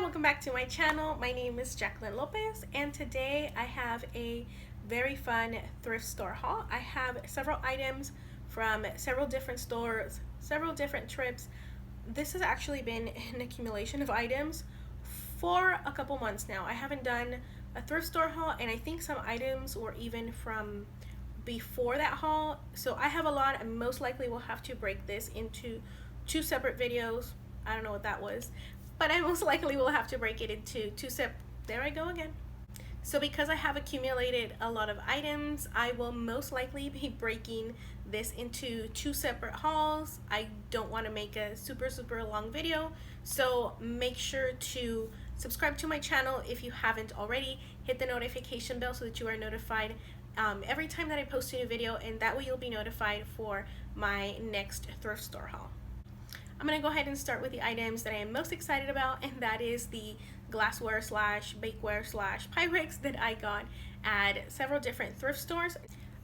welcome back to my channel. My name is Jacqueline Lopez, and today I have a very fun thrift store haul. I have several items from several different stores, several different trips. This has actually been an accumulation of items for a couple months now. I haven't done a thrift store haul, and I think some items were even from before that haul. So I have a lot, and most likely will have to break this into two separate videos. I don't know what that was, but I most likely will have to break it into there I go again. So because I have accumulated a lot of items, I will most likely be breaking this into two separate hauls. I don't want to make a super long video, so make sure to subscribe to my channel if you haven't already. Hit the notification bell so that you are notified every time that I post a new video, and that way you'll be notified for my next thrift store haul. I'm going to go ahead and start with the items that I am most excited about, and that is the glassware slash bakeware slash Pyrex that I got at several different thrift stores.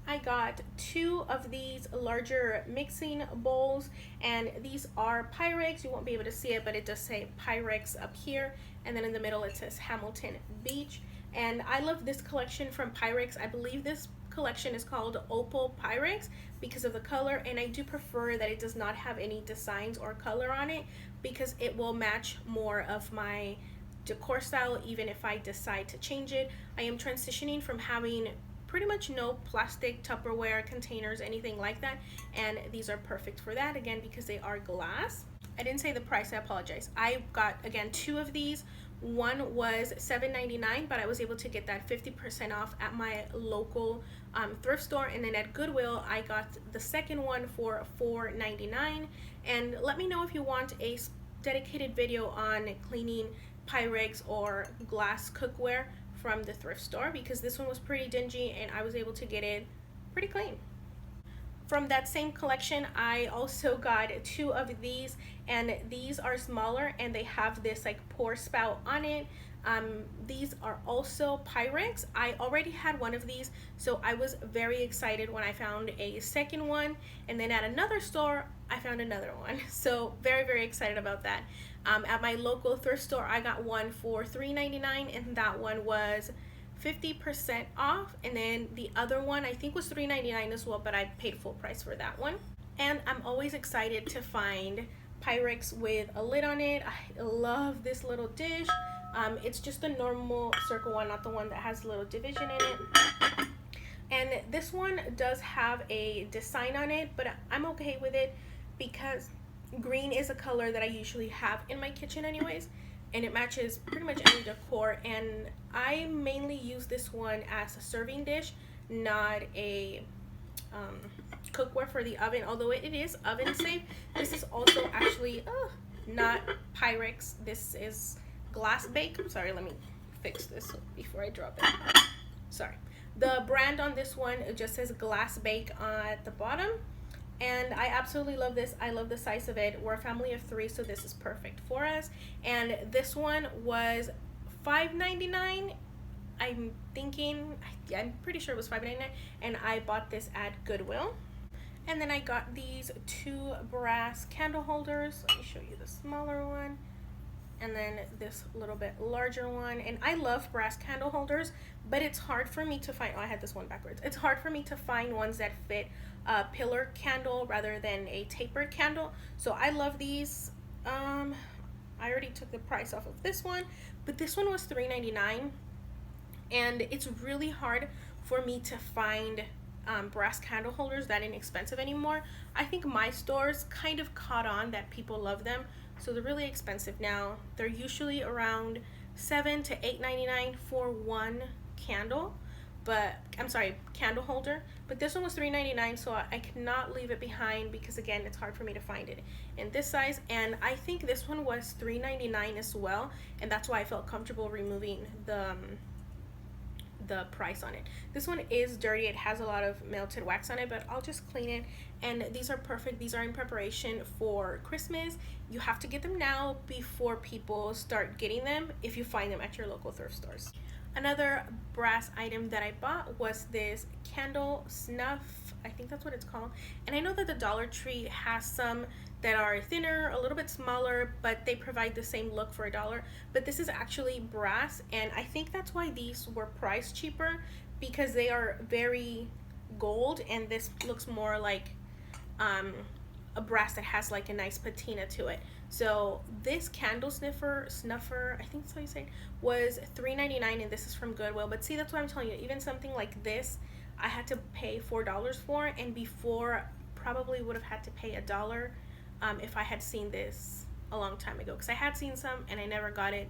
I got two of these larger mixing bowls, and these are Pyrex. You won't be able to see it, but it does say Pyrex up here, and then in the middle it says Hamilton Beach. And I love this collection from Pyrex. I believe this collection is called Opal Pyrex because of the color, and I do prefer that it does not have any designs or color on it because it will match more of my decor style even if I decide to change it. I am transitioning from having pretty much no plastic Tupperware containers, anything like that, and these are perfect for that, again, because they are glass. I didn't say the price, I apologize. I got, again, two of these. One was $7.99, but I was able to get that 50% off at my local thrift store, and then at Goodwill I got the second one for $4.99. And let me know if you want a dedicated video on cleaning Pyrex or glass cookware from the thrift store, because this one was pretty dingy and I was able to get it pretty clean. From that same collection, I also got two of these, and these are smaller and they have this like pour spout on it. These are also Pyrex. I already had one of these, so I was very excited when I found a second one, and then at another store I found another one, so very excited about that. At my local thrift store I got one for $3.99, and that one was 50% off, and then the other one I think was $3.99 as well, but I paid full price for that one. And I'm always excited to find Pyrex with a lid on it. I love this little dish. It's just a normal circle one, not the one that has a little division in it. And this one does have a design on it, but I'm okay with it because green is a color that I usually have in my kitchen anyways, and it matches pretty much any decor. And I mainly use this one as a serving dish, not a cookware for the oven, although it is oven safe. This is also actually not Pyrex. This is Glass Bake. I'm sorry, let me fix this before I drop it. Sorry. The brand on this one, it just says Glass Bake at the bottom, and I absolutely love this. I love the size of it. We're a family of 3, so this is perfect for us. And this one was $5.99. I'm pretty sure it was $5.99, and I bought this at Goodwill. And then I got these two brass candle holders. Let me show you the smaller one, and then this little bit larger one. And I love brass candle holders, but it's hard for me to find, I had this one backwards. It's hard for me to find ones that fit a pillar candle rather than a tapered candle. So I love these. I already took the price off of this one, but this one was $3.99, and it's really hard for me to find brass candle holders that inexpensive anymore. I think my stores kind of caught on that people love them, so they're really expensive now. They're usually around $7 to $8.99 for one candle, but I'm sorry, candle holder. But this one was $3.99, so I cannot leave it behind because, again, it's hard for me to find it in this size. And I think this one was $3.99 as well, and that's why I felt comfortable removing the price on it. This one is dirty. It has a lot of melted wax on it, but I'll just clean it. And these are perfect. These are in preparation for Christmas. You have to get them now before people start getting them, if you find them at your local thrift stores. Another brass item that I bought was this candle snuff. I think that's what it's called. And I know that the Dollar Tree has some that are thinner, a little bit smaller, but they provide the same look for $1. But this is actually brass, and I think that's why these were priced cheaper, because they are very gold, and this looks more like a brass that has like a nice patina to it. So this candle snuffer, I think that's how you say it, was $3.99, and this is from Goodwill. But see, that's what I'm telling you, even something like this I had to pay $4 for, and before probably would have had to pay $1 if I had seen this a long time ago, because I had seen some and I never got it.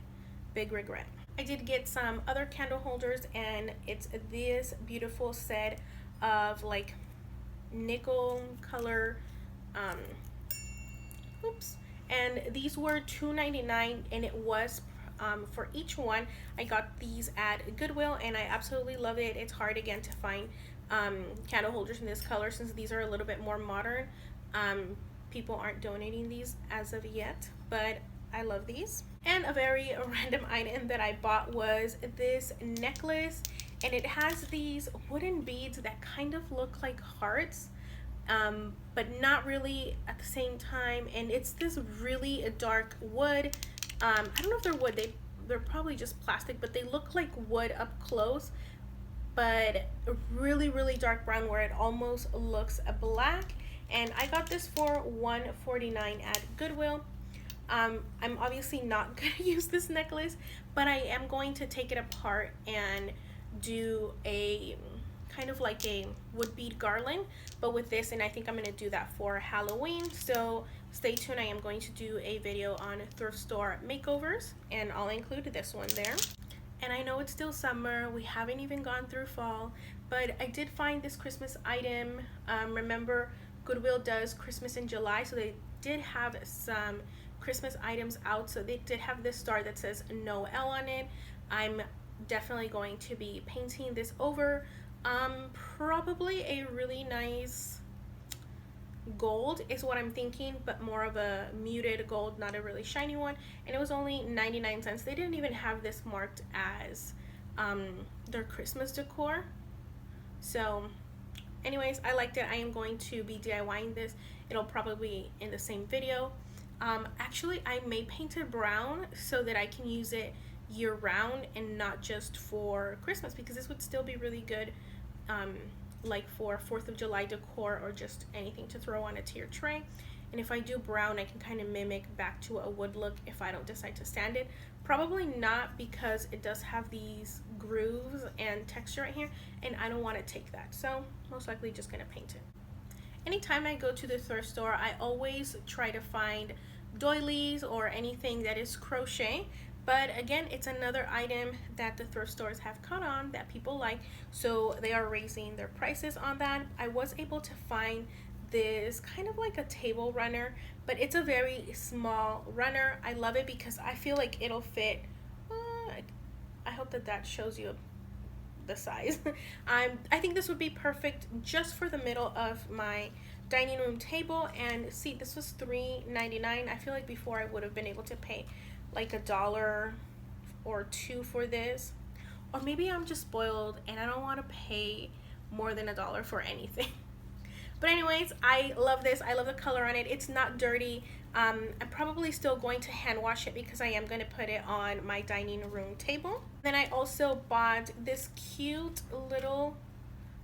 Big regret. I did get some other candle holders, and it's this beautiful set of like nickel color and these were $2.99, and it was for each one. I got these at Goodwill, and I absolutely love it. It's hard again to find candle holders in this color, since these are a little bit more modern. People aren't donating these as of yet, but I love these. And a very random item that I bought was this necklace, and it has these wooden beads that kind of look like hearts, but not really at the same time, and it's this really dark wood. I don't know if they're wood, they're probably just plastic, but they look like wood up close, but really dark brown where it almost looks black. And I got this for $1.49 at Goodwill. I'm obviously not gonna use this necklace, but I am going to take it apart and do a kind of like a wood bead garland, but with this, and I think I'm gonna do that for Halloween. So stay tuned. I am going to do a video on thrift store makeovers, and I'll include this one there. And I know it's still summer, we haven't even gone through fall, but I did find this Christmas item. Remember, Goodwill does Christmas in July, so they did have some Christmas items out. So they did have this star that says Noel on it. I'm definitely going to be painting this over. Probably a really nice gold is what I'm thinking, but more of a muted gold, not a really shiny one. And it was only 99 cents. They didn't even have this marked as their Christmas decor. So anyways, I liked it. I am going to be DIYing this. It'll probably be in the same video. Actually, I may paint it brown so that I can use it year round and not just for Christmas, because this would still be really good like for 4th of July decor, or just anything to throw on a tier tray. And if I do brown, I can kind of mimic back to a wood look if I don't decide to sand it. Probably not, because it does have these grooves and texture right here, and I don't want to take that, so most likely just gonna paint it. Anytime I go to the thrift store, I always try to find doilies or anything that is crochet. But again, it's another item that the thrift stores have caught on that people like, so they are raising their prices on that. I was able to find this kind of like a table runner, but it's a very small runner. I love it because I feel like it'll fit. I hope that shows you the size. I think this would be perfect just for the middle of my dining room table. And see, this was $3.99. I feel like before I would have been able to pay like $1 or $2 for this, or maybe I'm just spoiled and I don't want to pay more than $1 for anything. But anyways, I love this. I love the color on it. It's not dirty. I'm probably still going to hand wash it because I am going to put it on my dining room table. Then I also bought this cute little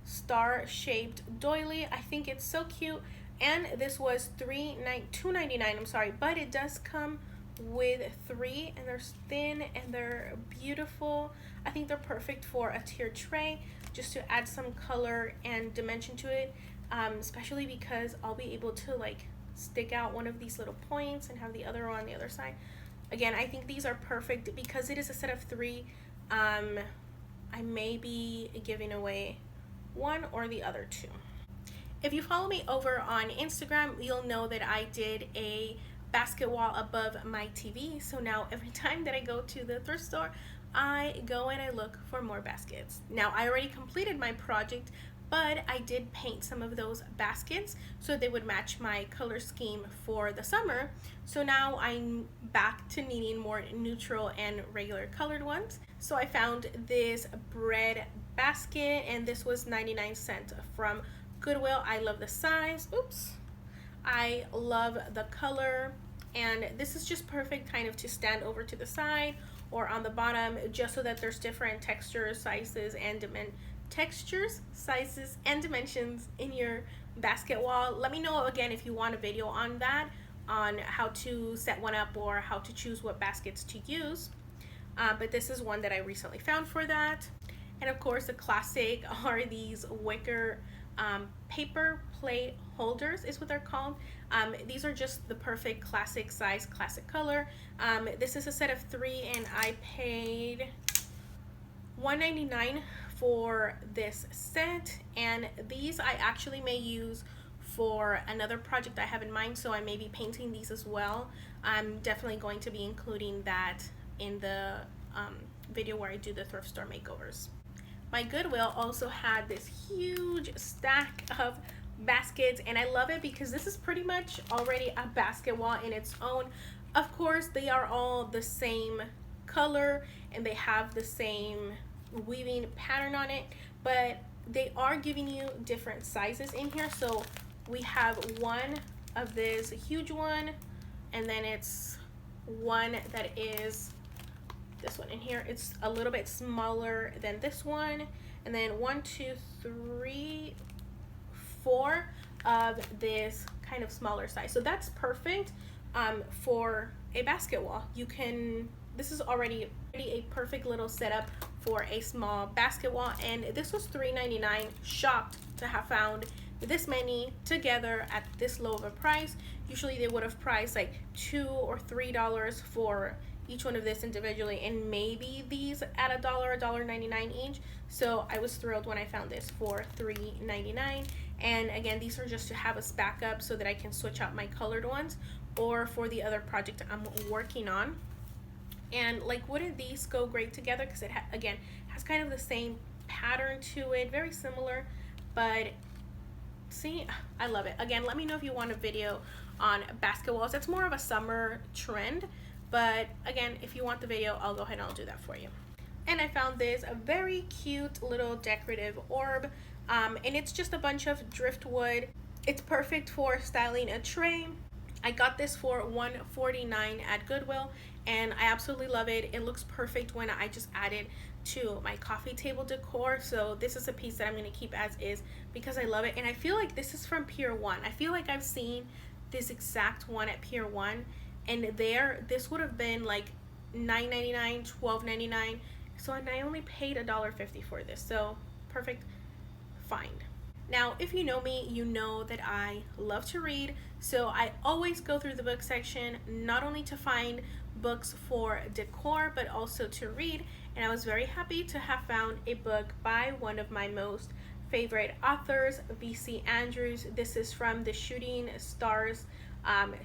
star shaped doily. I think it's so cute, and this was $2.99, I'm sorry, but it does come with 3, and they're thin and they're beautiful. I think they're perfect for a tier tray, just to add some color and dimension to it, especially because I'll be able to like stick out one of these little points and have the other on the other side. Again, I think these are perfect because it is a set of 3. I may be giving away one or the other 2. If you follow me over on Instagram, you'll know that I did a basket wall above my TV. So now every time that I go to the thrift store, I go and I look for more baskets. Now I already completed my project, but I did paint some of those baskets so they would match my color scheme for the summer. So now I'm back to needing more neutral and regular colored ones. So I found this bread basket, and this was 99 cents from Goodwill. I love the size. Oops. I love the color, and this is just perfect kind of to stand over to the side or on the bottom, just so that there's different textures, sizes, and dimensions in your basket wall. Let me know again if you want a video on that, on how to set one up or how to choose what baskets to use. But this is one that I recently found for that. And of course, the classic are these wicker paper plate holders is what they're called. These are just the perfect classic size, classic color. This is a set of 3, and I paid $1.99 for this set, and these I actually may use for another project I have in mind, so I may be painting these as well. I'm definitely going to be including that in the video where I do the thrift store makeovers. My Goodwill also had this huge stack of baskets, and I love it because this is pretty much already a basket wall in its own. Of course, they are all the same color and they have the same weaving pattern on it, but they are giving you different sizes in here. So we have one of this huge one, and then it's one that is this one in here. It's a little bit smaller than this one, and then 1, 2, 3, 4 of this kind of smaller size. So that's perfect for a basket wall. You can, this is already a perfect little setup for a small basket wall, and this was $3.99. Shocked to have found this many together at this low of a price. Usually they would have priced like $2 or $3 for each one of this individually, and maybe these at $1.99 each. So I was thrilled when I found this for $3.99. And again, these are just to have as backup so that I can switch out my colored ones or for the other project I'm working on. And like, wouldn't these go great together? Because it again has kind of the same pattern to it, very similar, but see, I love it. Again, let me know if you want a video on basket walls. That's more of a summer trend, but again, if you want the video, I'll go ahead and I'll do that for you. And I found this a very cute little decorative orb, and it's just a bunch of driftwood. It's perfect for styling a tray. I got this for $1.49 at Goodwill, and I absolutely love it. It looks perfect when I just add it to my coffee table decor. So this is a piece that I'm going to keep as is because I love it, and I feel like this is from Pier 1. I feel like I've seen this exact one at Pier 1, and there this would have been like $9.99, $12.99. So I only paid $1.50 for this. So perfect find. Now, if you know me, you know that I love to read, so I always go through the book section, not only to find books for decor, but also to read. And I was very happy to have found a book by one of my most favorite authors, V.C. Andrews. This is from the Shooting Stars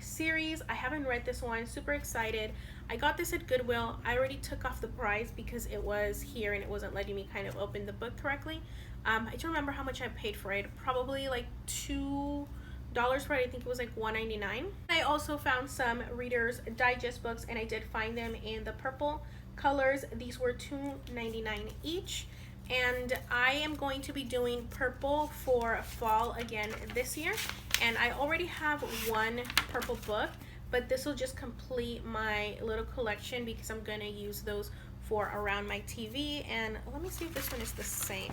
series. I haven't read this one, super excited. I got this at Goodwill. I already took off the price because it was here and it wasn't letting me kind of open the book correctly. I don't remember how much I paid for it, probably like $2 for it. I think it was like $1.99. I also found some Reader's Digest books, and I did find them in the purple colors. These were $2.99 each, and I am going to be doing purple for fall again this year, and I already have one purple book, but this will just complete my little collection because I'm going to use those for around my TV. And let me see if this one is the same.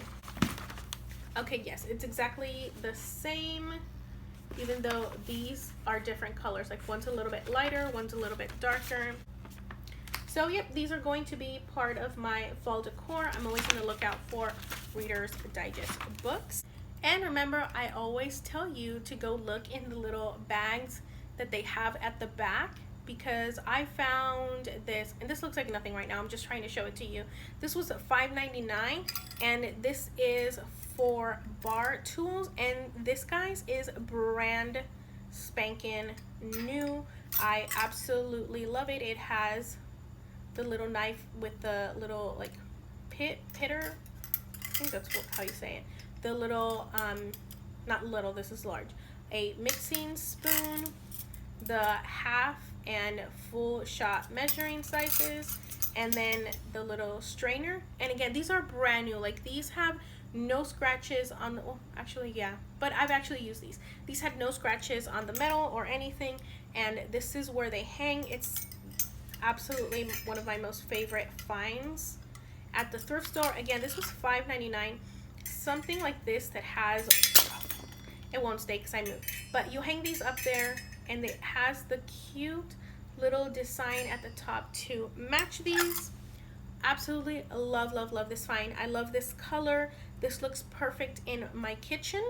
Okay, yes, it's exactly the same, even though these are different colors. Like one's a little bit lighter, one's a little bit darker. So yep, these are going to be part of my fall decor. I'm always going to look out for Reader's Digest books. And remember, I always tell you to go look in the little bags that they have at the back, because I found this, and this looks like nothing right now. I'm just trying to show it to you. This was $5.99, and this is for bar tools, and this, guys, is brand spanking new. I absolutely love it. It has the little knife with the little like pitter, I think that's how you say it, the little not little, this is large, a mixing spoon, the half and full shot measuring sizes, and then the little strainer. And again, these are brand new. Like, these have no scratches on the, well, actually, yeah, but I've actually used these. These had no scratches on the metal or anything, and this is where they hang. It's absolutely one of my most favorite finds at the thrift store. Again, this was $5.99. Something like this that has, it won't stay because I moved, but you hang these up there, and it has the cute little design at the top to match these. Absolutely love, love, love this find. I love this color. This looks perfect in my kitchen,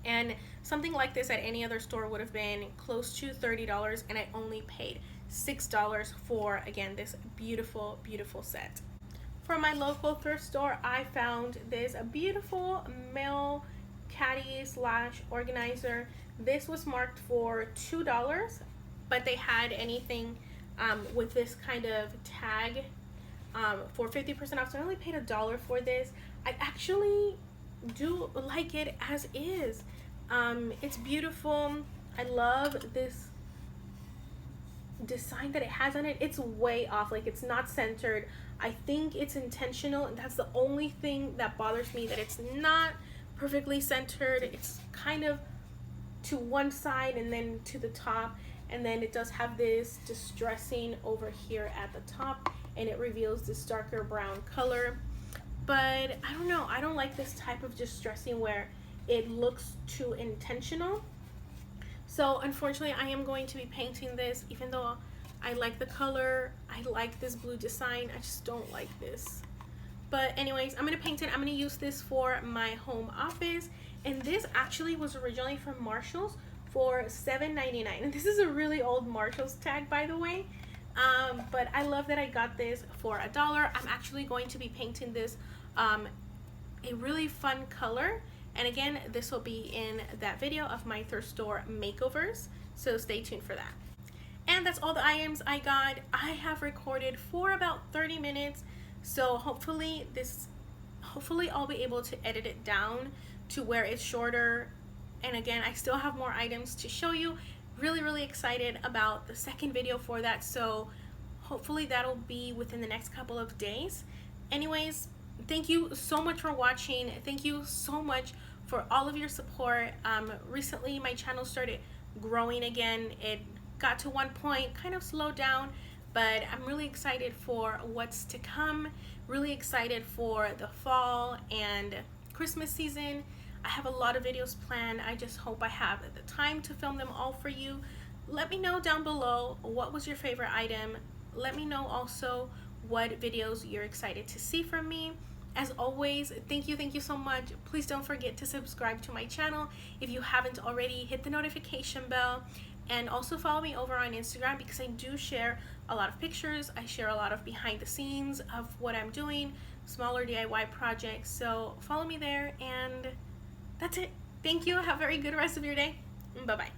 and something like this at any other store would have been close to $30, and I only paid $6 for, again, this beautiful, beautiful set. From my local thrift store, I found this beautiful male caddy slash organizer. This was marked for $2, but they had anything with this kind of tag for 50% off, so I only paid $1 for this. I actually do like it as is. It's beautiful. I love this design that it has on it. It's way off, like it's not centered. I think it's intentional, and that's the only thing that bothers me, that it's not perfectly centered. It's kind of to one side and then to the top, and then it does have this distressing over here at the top, and it reveals this darker brown color. But I don't know, I don't like this type of distressing where it looks too intentional. So unfortunately, I am going to be painting this, even though I like the color. I like this blue design. I just don't like this. But anyways, I'm going to paint it. I'm going to use this for my home office. And this actually was originally from Marshall's for $7.99. And this is a really old Marshall's tag, by the way. But I love that I got this for $1. I'm actually going to be painting this a really fun color. And again, this will be in that video of my thrift store makeovers, so stay tuned for that. And that's all the items I got. I have recorded for about 30 minutes, so hopefully I'll be able to edit it down to where it's shorter. And again, I still have more items to show you. Really, really excited about the second video for that, so hopefully that'll be within the next couple of days. Anyways, thank you so much for watching. Thank you so much for all of your support. Recently my channel started growing again. It got to one point, kind of slowed down, but I'm really excited for what's to come. Really excited for the fall and Christmas season. I have a lot of videos planned. I just hope I have the time to film them all for you. Let me know down below what was your favorite item. Let me know also what videos you're excited to see from me. As always, thank you so much. Please don't forget to subscribe to my channel if you haven't already. Hit the notification bell, and also follow me over on Instagram, because I do share a lot of pictures. I share a lot of behind the scenes of what I'm doing, smaller DIY projects. So follow me there, and that's it. Thank you. Have a very good rest of your day. Bye-bye.